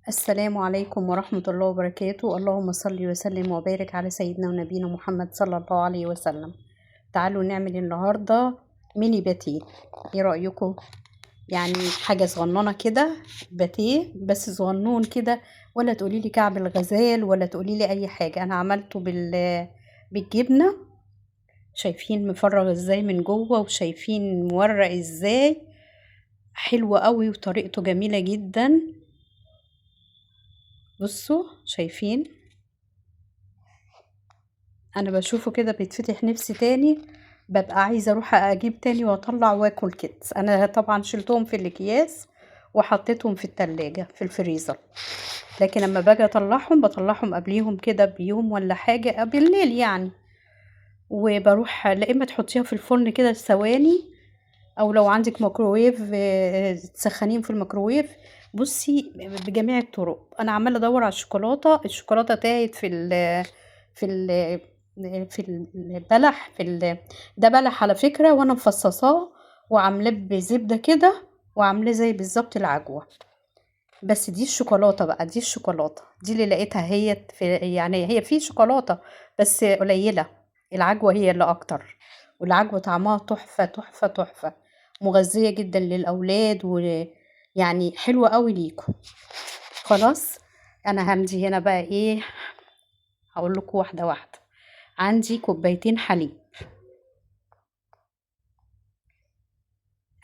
السلام عليكم ورحمة الله وبركاته. اللهم صل وسلم وبارك على سيدنا ونبينا محمد صلى الله عليه وسلم. تعالوا نعمل النهاردة ميني باتيه. ايه رأيكم؟ يعني حاجة صغننة كده، باتيه بس صغنون كده، ولا تقولي لي كعب الغزال ولا تقولي لي اي حاجة. انا عملته بالجبنة. شايفين مفرغ ازاي من جوه وشايفين مورق ازاي، حلو قوي وطريقته جميلة جدا. بصوا شايفين، انا بشوفه كده بيتفتح نفسي تاني، ببقى عايزه اروح اجيب تاني واطلع واكل كده. انا طبعا شلتهم في الاكياس وحطيتهم في التلاجة في الفريزر، لكن لما باجي اطلعهم بطلعهم قبليهم كده بيوم ولا حاجه بالليل يعني. وبروح لا اما تحطيها في الفرن كده ثواني، او لو عندك ميكروويف تسخنيهم في الميكروويف. بصي، بجميع الطرق. انا عماله ادور على الشوكولاته تاهت في ال في البلح ده بلح على فكره، وانا مفصصاه وعاملاه بزبده كده، وعاملاه زي بالظبط العجوه. بس دي الشوكولاته بقى، دي الشوكولاته دي اللي لقيتها هي يعني هي في شوكولاته بس قليله، العجوه هي اللي اكتر. والعجوه طعمها تحفه تحفه تحفه، مغذيه جدا للاولاد، ويعني حلوه قوي ليكم. خلاص، انا همدي هنا بقى ايه، هقول لكم واحده واحده. عندي كوبايتين حليب،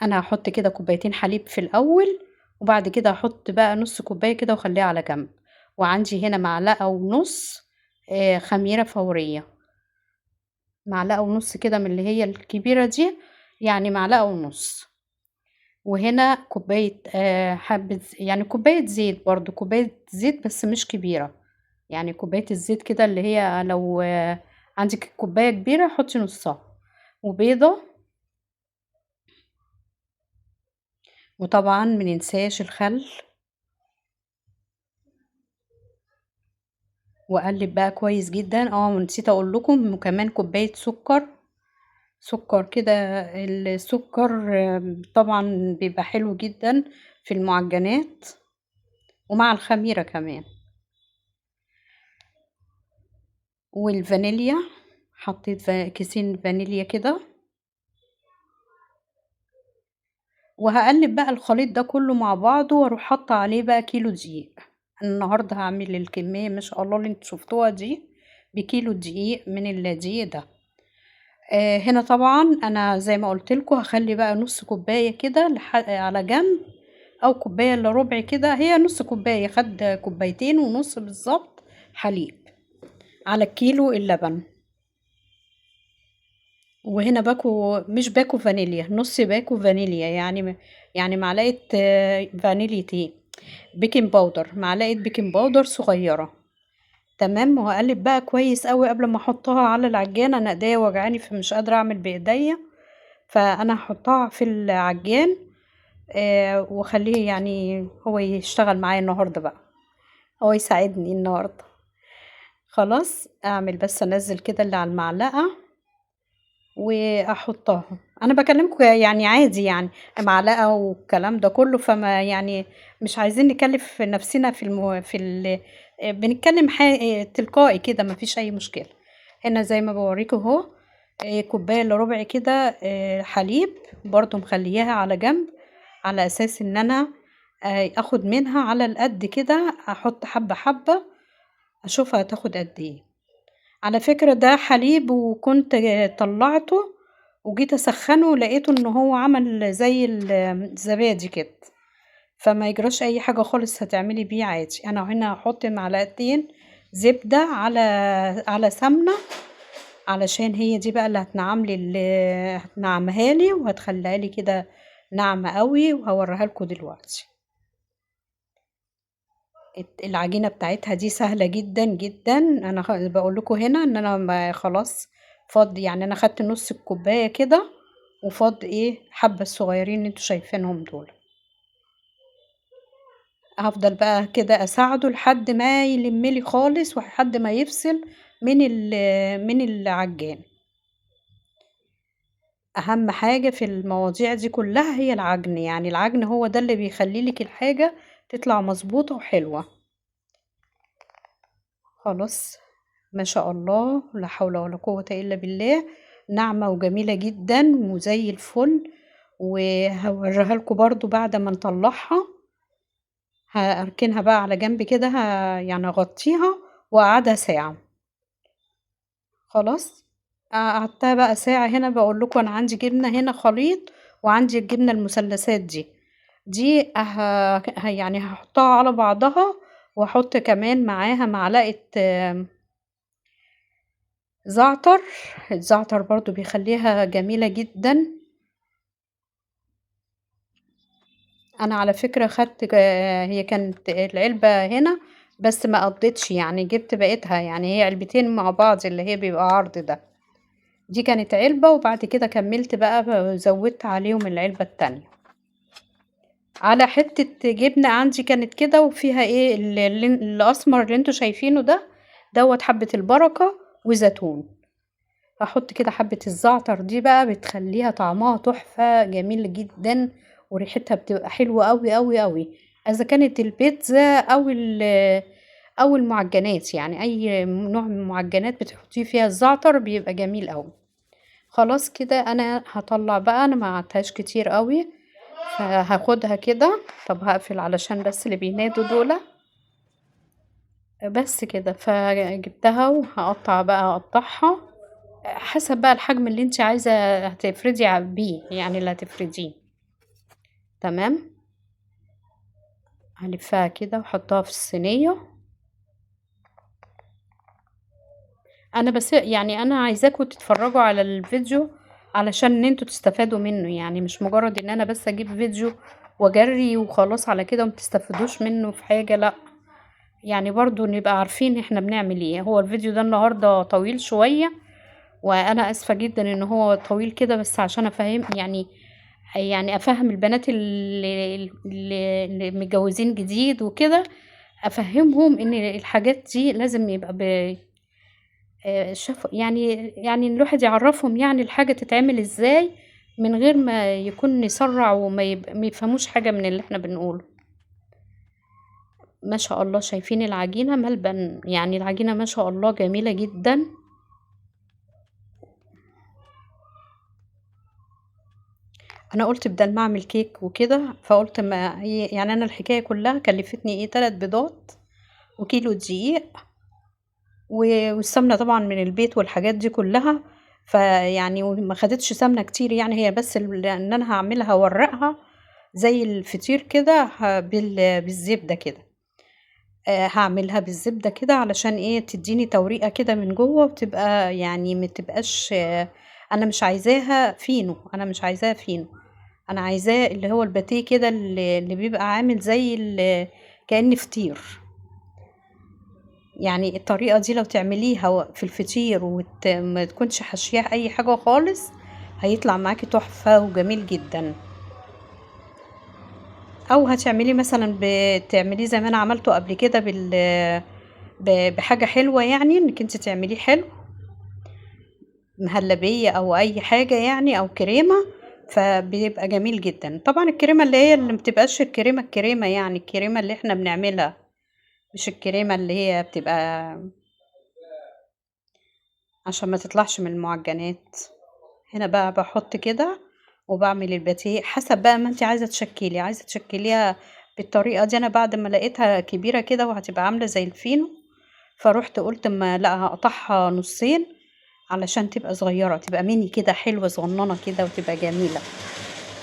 انا هحط كده كوبايتين حليب في الاول، وبعد كده هحط بقى نص كوبايه كده واخليها على جنب. وعندي هنا معلقه ونص خميره فوريه، معلقه ونص كده من اللي هي الكبيره دي، يعني معلقه ونص. وهنا كوبايه حبه يعني كوبايه زيت، برضو كوبايه زيت بس مش كبيره، يعني كوبايه الزيت كده اللي هي لو عندك كوبايه كبيره حطي نصها. وبيضه، وطبعا مننساش الخل. واقلب بقى كويس جدا. نسيت اقول لكم كمان كوبايه سكر كده. السكر طبعا بيبقى حلو جدا في المعجنات ومع الخميره كمان. والفانيليا، حطيت كيسين فانيليا كده. وهقلب بقى الخليط ده كله مع بعضه، واروح حاطه عليه بقى كيلو دقيق. أنا النهارده هعمل الكميه ما شاء الله اللي انتوا شفتوها دي بكيلو دقيق من الدقيق ده. هنا طبعا انا زي ما قلت لكم هخلي بقى نص كوبايه كده على جنب، او كوبايه الا ربع كده. هي نص كوبايه، خد كوبايتين ونص بالظبط حليب على الكيلو اللبن. وهنا مش باكو فانيليا، نص باكو فانيليا، يعني معلقه فانيليا بيكنج باودر، معلقه بيكنج باودر صغيره. تمام. وهقلب بقى كويس قوي قبل ما احطها على العجانه. انا ايديا وجعاني فمش قادره اعمل بايديا، فانا هحطها في العجان واخليه يعني هو يشتغل معايا النهارده بقى، هو يساعدني النهارده. خلاص، اعمل بس انزل كده اللي على المعلقه واحطها. انا بكلمكم يعني عادي، يعني معلقه والكلام ده كله، فما يعني مش عايزين نكلف نفسنا بنتكلم تلقائي كده، ما فيش اي مشكله. هنا زي ما بوريكم اهو، كوبايه الا ربع كده حليب، برضو مخلياها على جنب، على اساس ان انا اخد منها على القد كده، احط حبه حبه اشوفها هتاخد قد ايه. على فكرة ده حليب، وكنت طلعته وجيت اسخنه لقيته ان هو عمل زي الزبادي كده، فما يجراش اي حاجة خالص، هتعملي بيه عادي. انا هنا هحط معلقتين زبدة على سمنة، علشان هي دي بقى اللي هتنعمها لي وهتخليها لي كده ناعمة قوي، وهوريها لكم دلوقتي. العجينة بتاعتها دي سهلة جدا جدا. انا بقول لكم هنا ان انا خلاص فاض، يعني انا خدت نص الكوباية كده، وفاض ايه حبة الصغيرين اللي انتوا شايفينهم دول. هفضل بقى كده اساعده لحد ما يلملي خالص، ولحد ما يفصل من العجان. اهم حاجة في المواضيع دي كلها هي العجن، يعني العجن هو ده اللي بيخلي لك الحاجة تطلع مظبوطة وحلوة. خلاص، ما شاء الله، لا حول ولا قوة إلا بالله، ناعمة وجميلة جدًا وزي الفل، وهاوريها لكم برضه بعد ما نطلعها، هاركنها بقى على جنب كده، يعني أغطيها وأقعدها ساعة. خلاص، قعدتها بقى ساعة هنا، باقول لكم أنا عندي جبنة هنا خليط، وعندي الجبنة المثلثات دي يعني هاحطها على بعضها، وأحط كمان معاها معلقة زعتر. الزعتر برضه بيخلّيها جميلة جدًا. أنا على فكرة خدت هي كانت العلبة هنا، بس ما قضِّتش، يعني جِبت بقيتها، يعني هي علبتين مع بعض اللي هي بيبقى عرض ده. دي كانت علبة، وبعد كده كمّلت بقى زوّدت عليهم العلبة التانية. على حتّة جبنة عندي كانت كده، وفيها إيه الأسمر اللي أنتم شايفينه ده، دوّة حبّة البركة وزيتون. هاحط كده حبّة الزعتر دي بقى بتخلّيها طعمها تحفة جميل جدًا، وريحتها بتبقى حلوة أوي، أوي، أوي. إذا كانت البيتزا أو المعجنات، يعني أي نوع من المعجنات بتحطيه فيها الزعتر بيبقى جميل أوي. خلاص كده أنا هاطلّع بقى، أنا ما قعدتهاش كتير أوي، فهاخدها كده. طب هاقفل علشان بس اللي بينادوا دُولة. بس كده، فجبتها وهاقطّع بقى أقطّعها حسب بقى الحجم اللي أنتِ عايزة هتفردي بيه، يعني اللي هتفرديه. تمام، هالفّها كده واحطها في الصينية. أنا يعني أنا عايزاكم تتفرّجوا على الفيديو علشان إن أنتم تستفادوا منّه، يعني مش مجرّد إن أنا بس أجيب فيديو وأجرّي وخلاص على كده وما تستفيدوش منّه في حاجة، لأ. يعني برضه نبقى عارفين إحنا بنعمل إيه. هو الفيديو ده النهارده طويل شوية، وأنا آسفة جدًا إن هو طويل كده، بس عشان يعني أفهّم البنات اللي متجوّزين جديد وكده، أفهّمهم إن الحاجات دي لازم يبقى يعني إن الواحد يعرّفهم يعني الحاجة تتعمل إزاي، من غير ما يكون يسرّع ما يفهموش حاجة من اللي إحنا بنقوله. ما شاء الله، شايفين العجينة ملبن، يعني العجينة ما شاء الله جميلة جدًا. أنا قُلت بدال ما أعمل كيك وكده، فقُلت ما هي يعني أنا الحكاية كلّها كلّفتني إيه، 3 بيضات وكيلو دقيق والسمنة طبعًا من البيت والحاجات دي كلّها. فيعني وما خدتش سمنة كتير، يعني هي بس لإن أنا هاعملها هاورّقها زي الفطير كده بالزبدة كده. هاعملها بالزبدة كده علشان إيه، تدّيني توريقة كده من جوّه، وتبقى يعني ما تبقاش أنا مش عايزاها فينو، أنا مش عايزاها فينو، أنا عايزاه اللي هو الباتيه كده اللي بيبقى عامل زي كأن فطير. يعني الطريقة دي لو تعمليها في الفطير ما تكونش حاشياه أي حاجة خالص، هيطلع معاكِ تحفة وجميل جدًا. أو هتعمليه مثلًا تعمليه زي ما أنا عملته قبل كده بحاجة حلوة، يعني إنِّك أنتِ تعمليه حلو، مهلبية أو أي حاجة يعني أو كريمة، فبيبقى جميل جدًا. طبعًا الكريمة اللي ما بتبقاش الكريمة يعني، الكريمة اللي إحنا بنعملها، مش الكريمة اللي هي بتبقى عشان ما تطلعش من المعجنات. هنا بقى باحط كده وباعمل الباتيه حسب بقى ما أنتِ عايزة تشكّليها بالطريقة دي. أنا بعد ما لقيتها كبيرة كده وهتبقى عاملة زي الفينو، فرُحت قُلت أمّا لأ هاقطعها نُصّين علشان تبقى صغيّرة، تبقى mini كده حلوة صغنّنة كده وتبقى جميلة.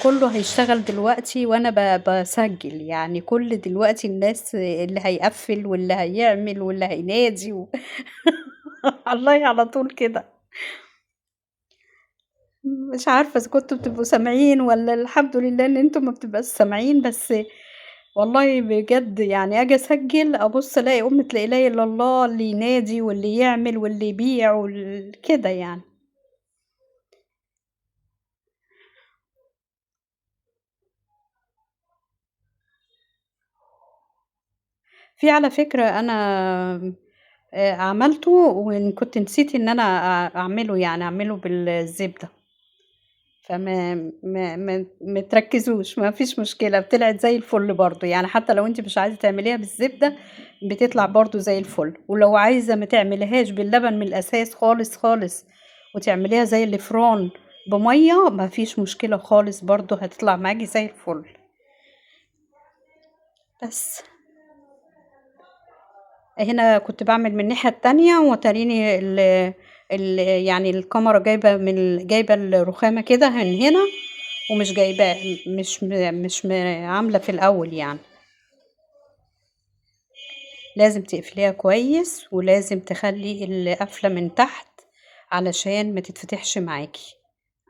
كُلّه هيشتغل دلوقتي وأنا باسجّل، يعني كل دلوقتي الناس اللي هيقفّل واللي هيعمل واللي هينادي والله على طول كده. مش عارفة إذا كنتم بتبقوا سامعين والّا الحمد لله إن أنتم ما بتبقاش سامعين، بس والله بجد يعني آجي أسجّل أبُص ألاقي أمة لا إله إلا الله، اللي ينادي واللي يعمل واللي يبيع كده يعني. في على فكرة أنا عملته كنت نسيت إن أنا أعمله، يعني أعمله بالزبدة، فما ما تركّزوش، ما فيش مشكلة، طلعت زي الفل برضه، يعني حتى لو أنتِ مش عايزة تعمليها بالزبدة بتطلع برضه زي الفل، ولو عايزة ما تعمليهاش باللبن من الأساس خالص، خالص، وتعمليها زي الفران بمَيّة، ما فيش مشكلة خالص برضه هتطلع معاكِ زي الفل. بس. هنا كنت باعمل من الناحية التانية وأتاريني يعني الكاميرا جايبة الرخامة كده من هنا ومش جايباه مش عاملة في الأول يعني. لازم تقفليها كويس ولازم تخلّي القفلة من تحت علشان ما تتفتحش معاكِ،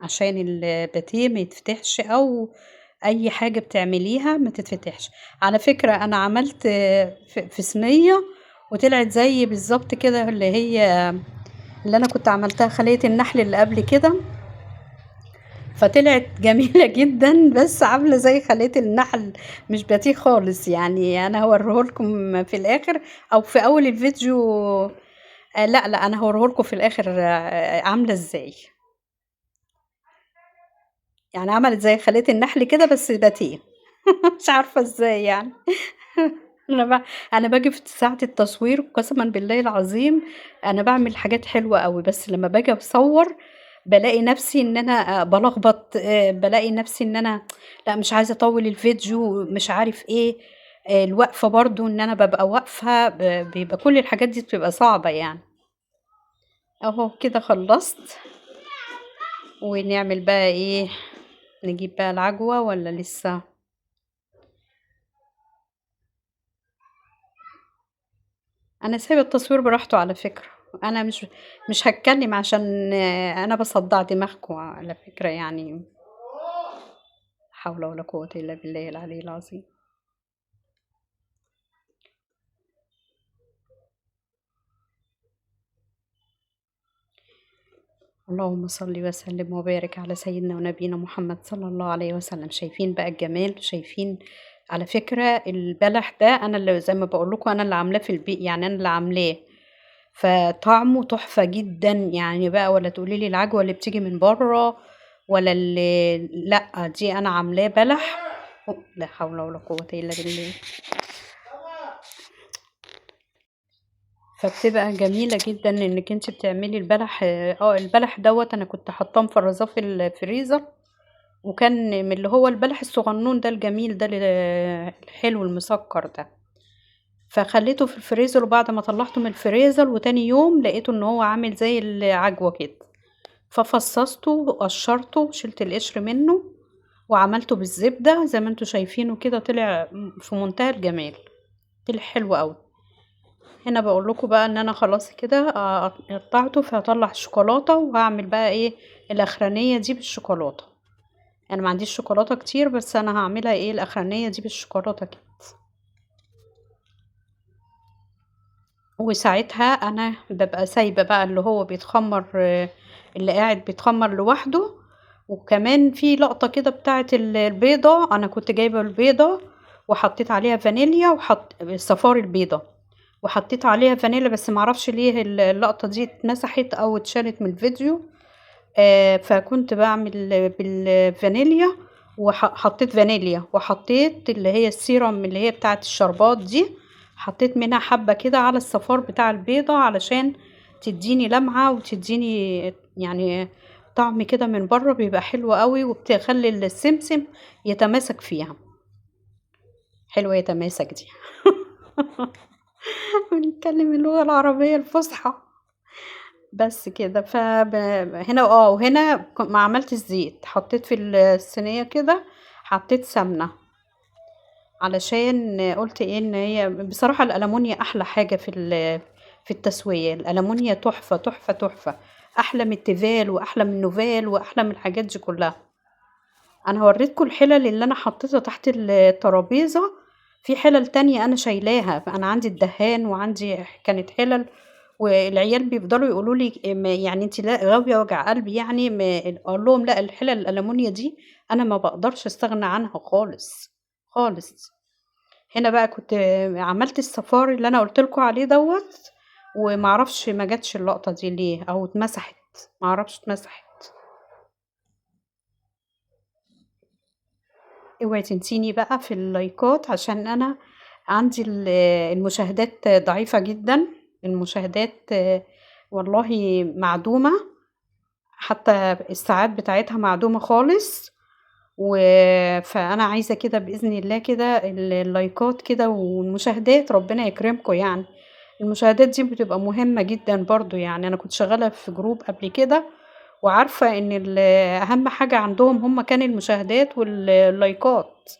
عشان الباتيه ما يتفتحش أو أي حاجة بتعمليها ما تتفتحش. على فكرة أنا عملت في صينية وطلعت زي بالضبط كده اللي أنا كنت عملتها خلية النحل اللي قبل كده، فطلعت جميلة جدًا بس عاملة زي خلية النحل مش باتيه خالص، يعني أنا هاوريه لكم في الآخر أو في أول الفيديو لأ، لأ أنا هاوريه لكم في الآخر عاملة إزاي، يعني عملت زي خلية النحل كده بس باتيه مش عارفة إزاي يعني. أنا ب أنا باجي في ساعة التصوير قسمًا بالله العظيم أنا باعمل حاجات حلوة أوي، بس لمّا باجي أصوّر بالاقي نفسي إن أنا بالخبط، بالاقي نفسي إن أنا لأ مش عايزة أطوّل الفيديو مش عارف إيه، الوقفة برضه إن أنا بابقى واقفة بيبقى كل الحاجات دي بتبقى صعبة يعني. أهو كده خلّصت، ونعمل بقى إيه، نجيب بقى العجوة والّا لسه؟ أنا سايبة التصوير براحته على فكرة، أنا مش هاتكلم عشان أنا باصدّع دماغكم على فكرة يعني، لا حول ولا قوة إلا بالله العلي العظيم. اللهم صل وسلم وبارك على سيدنا ونبينا محمد صلى الله عليه وسلم. شايفين بقى الجمال، شايفين على فكرة البلح ده أنا اللي زي ما باقول لكم أنا اللي عاملاه في يعني أنا اللي عاملاه، فطعمه تحفة جدًا، يعني بقى ولا تقولي لي العجوة اللي بتيجي من برّه ولا لأ، دي أنا عاملاه بلح لا حول ولا قوة إلا بالله. فبتبقى جميلة جدًا إنِّك أنتِ بتعملي البلح البلح دوّة أنا كنت حاطاه مفرّزاه في الفريزر، وكان من اللي هو البلح الصغنون ده الجميل ده الحلو المسكّر ده، فخلّيته في الفريزر وبعد ما طلّعته من الفريزر وتاني يوم لقيته إن هو عامل زي العجوة كده، ففصّصته وقشّرته شِلت القشر منّه وعملته بالزبدة زي ما أنتم شايفينه كده طلع في منتهى الجمال، طلع حلو أوي. هنا باقول لكم بقى إن أنا خلاص كده قطّعته فهاطلّع الشوكولاتة وهاعمل بقى إيه، الأخرانية دي بالشوكولاتة، أنا ما عنديش شوكولاتة كتير بس أنا هاعملها إيه، الأخرانية دي بالشوكولاتة كده. وساعتها أنا بابقى سايبة بقى اللي هو بيتخمّر اللي قاعد بيتخمّر لوحده، وكمان في لقطة كده بتاعة البيضة، أنا كنت جايبة البيضة وحطيت عليها فانيليا صفار البيضة، وحطيت عليها فانيليا بس ما أعرفش ليه اللقطة دي اتمسحت أو اتشالت من الفيديو، فكنت باعمل بالفانيليا حطيت فانيليا وحطيت اللي هي السيرم اللي هي بتاعة الشربات دي، حطيت منها حبة كده على الصفار بتاع البيضة علشان تدّيني لمعة وتدّيني يعني طعم كده من برّه بيبقى حلو أوي، وبتخلّي السمسم يتماسك فيها، حلوة يتماسك دي بنتكلم اللغة العربية الفصحى. بس كده هنا وهنا ما عملتش زيت، حطيت في الصينية كده حطيت سمنة، علشان قُلت إيه، إن هي بصراحة الألمونيا أحلى حاجة في التسوية، الألمونيا تحفة، تحفة، تحفة، أحلى من التيفال وأحلى من النوفال وأحلى من الحاجات دي كلّها. أنا هاورّيكم الحِلَل اللي أنا حطيتها تحت الترابيزة، في حِلَل تانية أنا شايلاها، أنا عندي الدهان وعندي كانت حِلَل والعيال بيفضلوا يقولوا لي يعني أنتِ لا غاوية وجع قلب يعني أقول لهم لأ الحِلَل الألمونيا دي أنا ما باقدرش أستغنى عنها خالص، خالص. هنا بقى كنت عملت الصفار اللي أنا قُلت لكم عليه دوّة، وما أعرفش ما جاتش اللقطة دي ليه أو اتمسحت، ما أعرفش اتمسحت. اوعي تنسيني بقى في اللايكات عشان انا عندي المشاهدات ضعيفة جدا. المشاهدات والله معدومة، حتى الساعات بتاعتها معدومة خالص. فأنا عايزة كده بإذن الله كده اللايكات كده والمشاهدات، ربنا يكرمكم يعني. المشاهدات دي بتبقى مهمة جدًا برضه، يعني أنا كنت شغالة في جروب قبل كده وعارفة إن أهم حاجة عندهم هم كان المشاهدات اللايكات،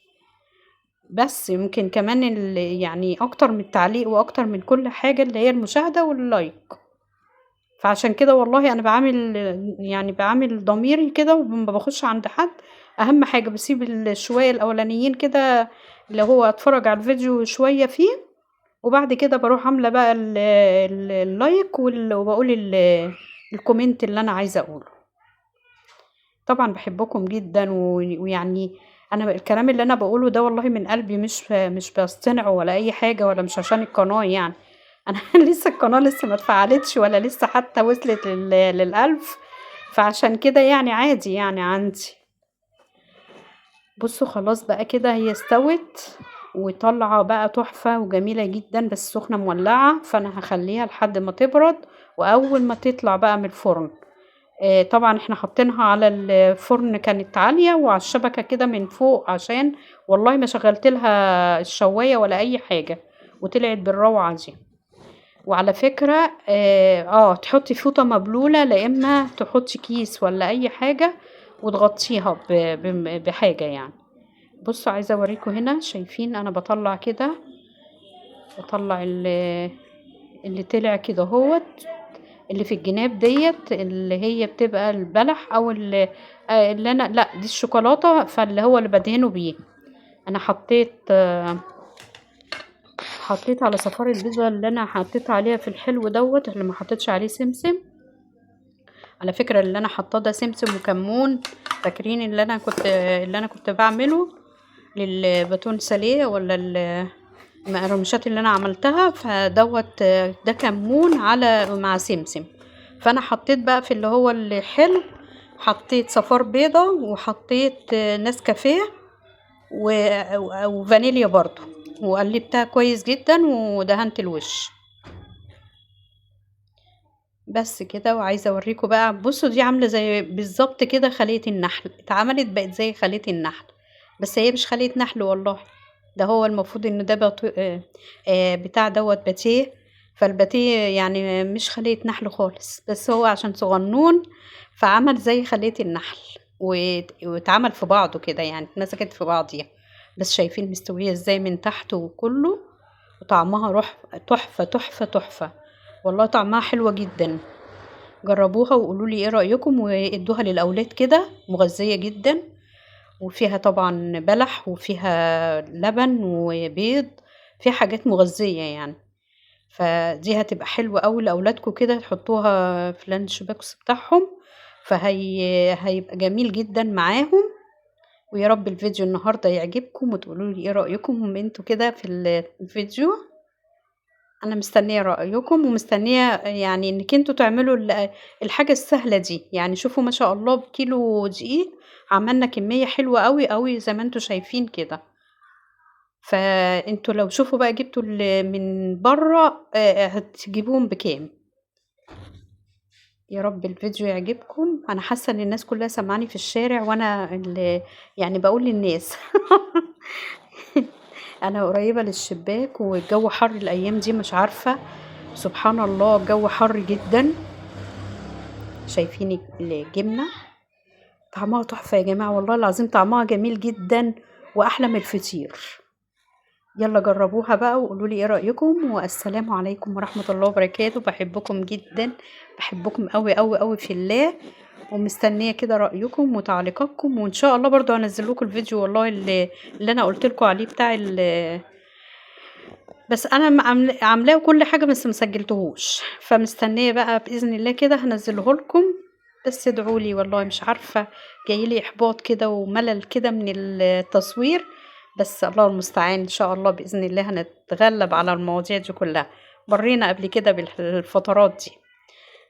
بس يمكن كمان يعني أكتر من التعليق وأكتر من كل حاجة اللي هي المشاهدة واللايك. فعشان كده والله أنا باعامل ضميري كده، وأما باخش عند حد أهم حاجة باسيب الشوية الأولانيين كده اللي هو أتفرج على الفيديو شوية فيه، وبعد كده باروح عاملة بقى اللايك وباقول الكومنت اللي أنا عايزة أقوله. طبعًا باحبكم جدًا ويعني أنا الكلام اللي أنا باقوله ده والله من قلبي، مش باصطنعه ولا أي حاجة، ولا مش عشان القناة يعني. أنا لسه القناة لسه ما اتفعلتش ولا لسه حتى وصلت لل1000، فعشان كده يعني عادي يعني عندي. بُصّوا خلاص بقى كده هي استوت وطالعة بقى تحفة وجميلة جدًا، بس سخنة مولعة، فأنا هاخلّيها لحد ما تبرد، وأول ما تطلع بقى من الفرن طبعًا إحنا حاطينها على الفرن كانت عالية وعلى الشبكة كده من فوق، عشان والله ما شغّلت لها الشواية ولا أي حاجة، وطلعت بالروعة دي. وعلى فكرة تحطّي فوطة مبلولة، لا إما تحطّي كيس والّا أي حاجة وتغطّيها بحاجة يعني. بُصّوا عايزة أورّيكم هنا، شايفين أنا باطلّع كده، باطلّع اللي طلع كده أهوّة، اللي في الجناب ديّة اللي هي بتبقى البلح أو اللي أنا لأ دي الشوكولاتة، فاللي هو اللي بادهنه بيه. أنا حطيت على صفار البيضة اللي أنا حطيت عليها في الحلو دوّة، اللي ما حطيتش عليه سمسم. على فكرة اللي أنا حاطاه ده سمسم وكمون، فاكرين اللي أنا كنت باعمله للباتون ساليه والّا المقرمشات اللي أنا عملتها، فدوّة ده كمون مع سمسم. فأنا حطيت بقى في اللي هو الحلو، حطيت صفار بيضة وحطيت نسكافيه وفانيليا برضه، وقلبتها كويس جدًا ودهنت الوش. بس كده، وعايزة أوريكم بقى، بصوا دي عاملة زي بالظبط كده خلية النحل، اتعملت بقت زي خلية النحل، بس هي مش خلية نحل والله. ده هو المفروض ان ده بتاع دوت باتيه، فالباتيه يعني مش خلية نحل خالص، بس هو عشان صغنون فعمل زي خلية النحل واتعمل في بعضه كده، يعني اتمسكت في بعضيها. بس شايفين مستوية ازاي من تحت وكله، وطعمها تحفة تحفة تحفة، والله طعمها حلوة جدا. جربوها وقولوا لي ايه رأيكم، وادوها للأولاد كده، مغذية جدا، وفيها طبعا بلح وفيها لبن وبيض، فيها حاجات مغذية يعني. فدي هتبقى حلوة أوي لأولادكم كده، تحطوها في اللانش بوكس بتاعهم، هيبقى جميل جدا معاهم. ويا رب الفيديو النهاردة يعجبكم، وتقولوا لي ايه رأيكم انتوا كده في الفيديو. انا مستنيه رايكم، ومستنيه يعني انك انتوا تعملوا الحاجه السهله دي. يعني شوفوا ما شاء الله، بكيلو دقيق عملنا كميه حلوه قوي قوي زي ما انتوا شايفين كده. فانتوا لو شوفوا بقى جبتوا من بره هتجيبوهم بكام. يا رب الفيديو يعجبكم. انا حاسه ان الناس كلها سمعاني في الشارع، وانا اللي يعني بقول للناس انا قريبه للشباك، والجو حر الايام دي، مش عارفه، سبحان الله الجو حر جدا. شايفين الجبنه طعمها تحفه يا جماعه، والله العظيم طعمها جميل جدا واحلى من الفطير. يلا جربوها بقى وقولوا لي ايه رايكم، والسلام عليكم ورحمه الله وبركاته. بحبكم جدا، بحبكم قوي قوي قوي في الله، ومستنيه كده رايكم وتعليقاتكم. وان شاء الله برضو هنزل لكم الفيديو والله اللي انا قلت لكم عليه بتاع بس انا عاملاه كل حاجه، بس مسجلتهوش، فمستنيه بقى باذن الله كده هنزله لكم. بس ادعوا لي والله، مش عارفه، جايلي احباط كده وملل كده من التصوير، بس الله المستعان. ان شاء الله باذن الله هنتغلب على المواضيع دي كلها. مرينا قبل كده بالفترات دي.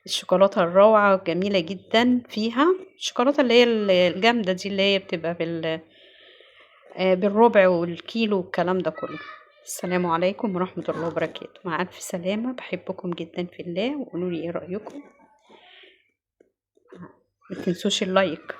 الشوكولاته الروعه جميله جدا فيها، الشوكولاته اللي هي الجامده دي، اللي هي بتبقى بالربع والكيلو والكلام ده كله. السلام عليكم ورحمة الله وبركاته. مع ألف سلامة، بحبكم جدا في الله، وقولوا لي ايه رأيكم. ما تنسوش اللايك.